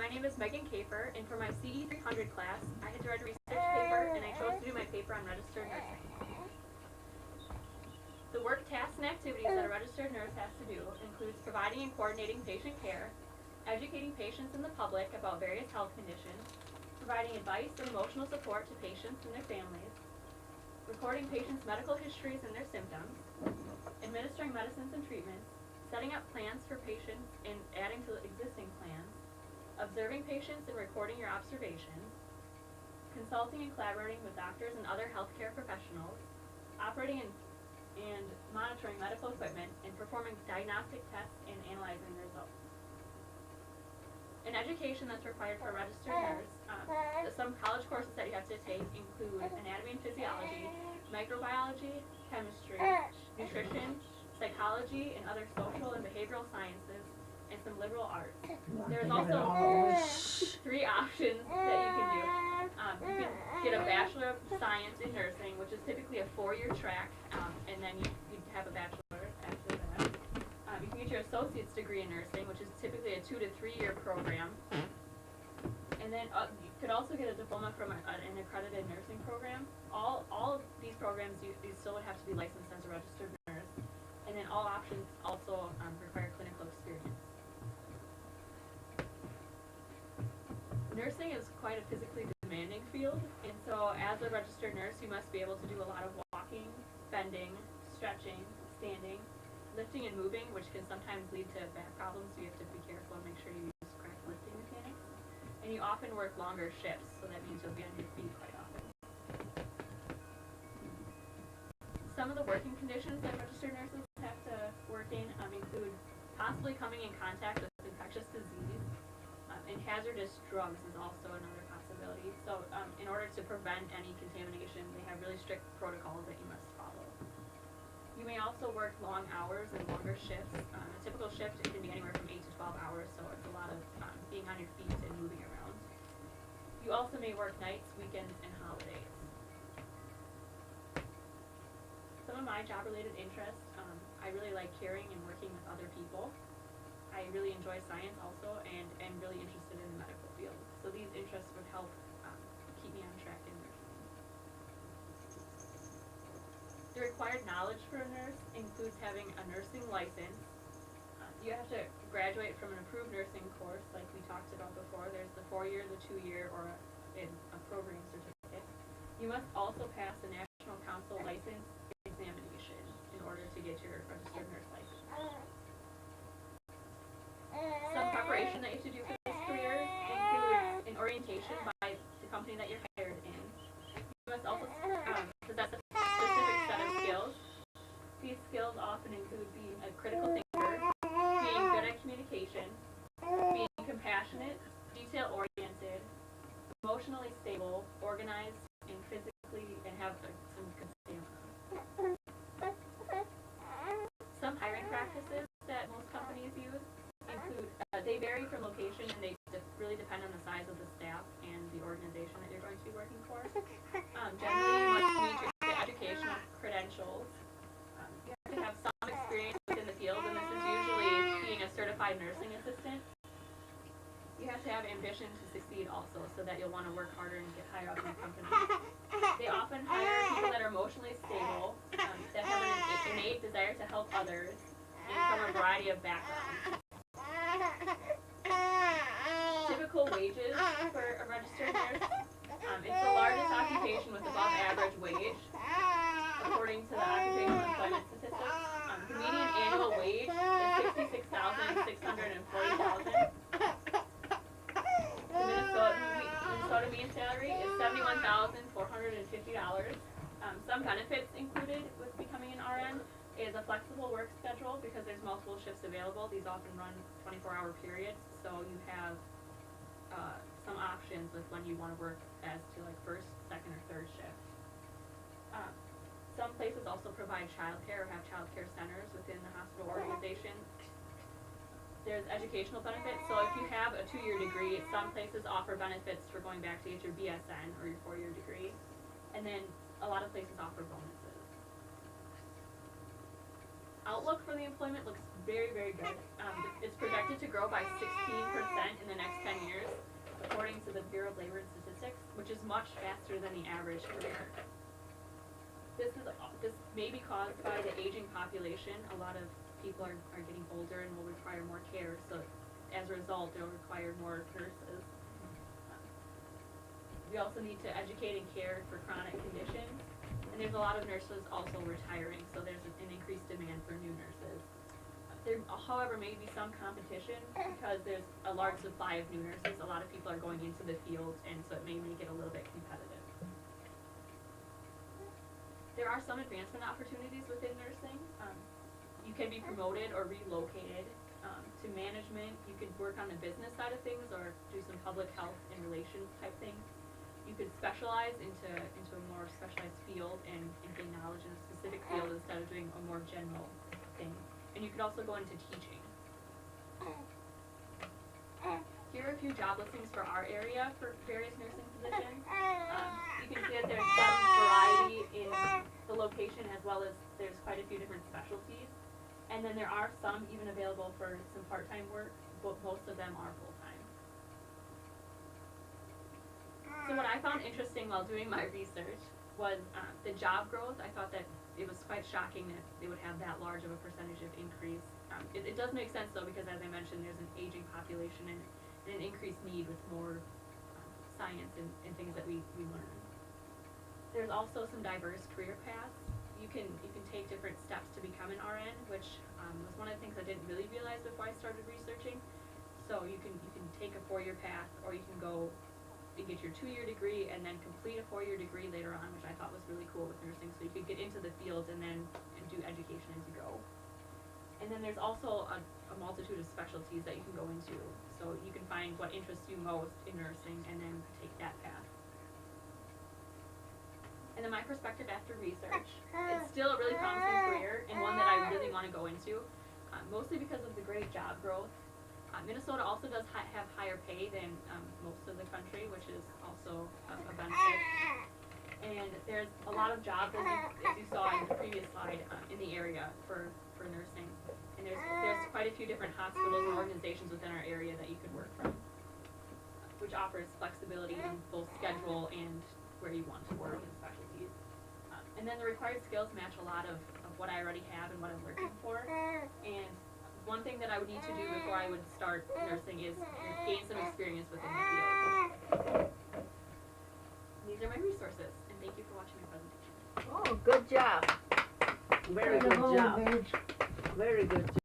My name is Megan Kafer, and for my CE 300 class, I had to write a research paper, and I chose to do my paper on registered nursing. The work, tasks, and activities that a registered nurse has to do includes providing and coordinating patient care, educating patients and the public about various health conditions, providing advice and emotional support to patients and their families, recording patients' medical histories and their symptoms, administering medicines and treatments, setting up plans for patients and adding to existing plans, observing patients and recording your observations, consulting and collaborating with doctors and other healthcare professionals, operating and monitoring medical equipment, and performing diagnostic tests and analyzing the results. An education that's required for a registered nurse, some college courses that you have to take include anatomy and physiology, microbiology, chemistry, nutrition, psychology, and other social and behavioral sciences, and some liberal arts. There's also 3 options that you can do. You can get a Bachelor of Science in Nursing, which is typically a 4-year track, and then you have a bachelor after that. You can get your associate's degree in nursing, which is typically a 2 to 3 year program. And then you could also get a diploma from an accredited nursing program. All of these programs, you still would have to be licensed as a registered nurse. And then all options also require clinical experience. Nursing is quite a physically demanding field, and so as a registered nurse, you must be able to do a lot of walking, bending, stretching, standing, lifting and moving, which can sometimes lead to back problems, so you have to be careful and make sure you use correct lifting mechanics. And you often work longer shifts, so that means you'll be on your feet quite often. Some of the working conditions that registered nurses have to work in include possibly coming in contact with infectious disease, and hazardous drugs is also another possibility. So in order to prevent any contamination, they have really strict protocols that you must follow. You may also work long hours and longer shifts. A typical shift can be anywhere from 8 to 12 hours, so it's a lot of being on your feet and moving around. You also may work nights, weekends, and holidays. Some of my job-related interests, I really like caring and working with other people. I really enjoy science also, and am really interested in the medical field. So these interests would help keep me on track in nursing. The required knowledge for a nurse includes having a nursing license. You have to graduate from an approved nursing course, like we talked about before. There's the 4-year, the 2-year, or a program certificate. You must also pass the National Council license examination in order to get your registered nurse license. Some preparation that you have to do for this career includes an orientation by the company that you're hired in. You must also possess a specific set of skills. These skills often include being a critical thinker, being good at communication, being compassionate, detail-oriented, emotionally stable, organized, and physically, and have some good stamina. Some hiring practices that most companies use include, they vary from location, and they really depend on the size of the staff and the organization that you're going to be working for. Generally, you must meet your educational credentials. You have to have some experience within the field, and this is usually being a certified nursing assistant. You have to have ambition to succeed also, so that you'll want to work harder and get higher up in the company. They often hire people that are emotionally stable, that have an innate desire to help others, and from a variety of backgrounds. Typical wages for a registered nurse. It's the largest occupation with above average wage, according to the Occupational Employment Statistics. The median annual wage is $66,640. The Minnesota median salary is $71,450. Some benefits included with becoming an RN is a flexible work schedule because there's multiple shifts available. These often run 24-hour periods, so you have some options with when you want to work as to like first, second, or third shift. Some places also provide childcare or have childcare centers within the hospital organization. There's educational benefits, so if you have a 2-year degree, some places offer benefits for going back to get your BSN or your 4-year degree, and then a lot of places offer bonuses. Outlook for the employment looks very, very good. It's projected to grow by 16% in the next 10 years. Bureau of Labor and Statistics, which is much faster than the average career. This may be caused by the aging population. A lot of people are getting older and will require more care, so as a result, they'll require more nurses. We also need to educate and care for chronic conditions, and there's a lot of nurses also retiring, so there's an increased demand for new nurses. There, however, may be some competition because there's a large supply of new nurses. A lot of people are going into the field, and so it may make it a little bit competitive. There are some advancement opportunities within nursing. You can be promoted or relocated to management. You could work on the business side of things or do some public health and relations type things. You could specialize into a more specialized field and gain knowledge in a specific field instead of doing a more general thing. And you could also go into teaching. Here are a few job listings for our area for various nursing positions. You can see that there's some variety in the location as well as there's quite a few different specialties. And then there are some even available for some part-time work, but most of them are full-time. So what I found interesting while doing my research was the job growth. I thought that it was quite shocking that they would have that large of a percentage of increase. It does make sense though, because as I mentioned, there's an aging population and an increased need with more science and things that we learn. There's also some diverse career paths. You can take different steps to become an RN, which was one of the things I didn't really realize before I started researching. So you can take a 4-year path, or you can go and get your 2-year degree and then complete a 4-year degree later on, which I thought was really cool with nursing. So you could get into the field and then do education as you go. And then there's also a multitude of specialties that you can go into. So you can find what interests you most in nursing and then take that path. And then my perspective after research, it's still a really promising career and one that I really want to go into, mostly because of the great job growth. Minnesota also does have higher pay than most of the country, which is also a benefit. And there's a lot of jobs, as you saw in the previous slide, in the area for nursing. And there's quite a few different hospitals and organizations within our area that you could work from, which offers flexibility in both schedule and where you want to work and specialties. And then the required skills match a lot of what I already have and what I'm looking for. And one thing that I would need to do before I would start nursing is gain some experience within the field. These are my resources, and thank you for watching my presentation. Oh, good job. Very good job. Very good job.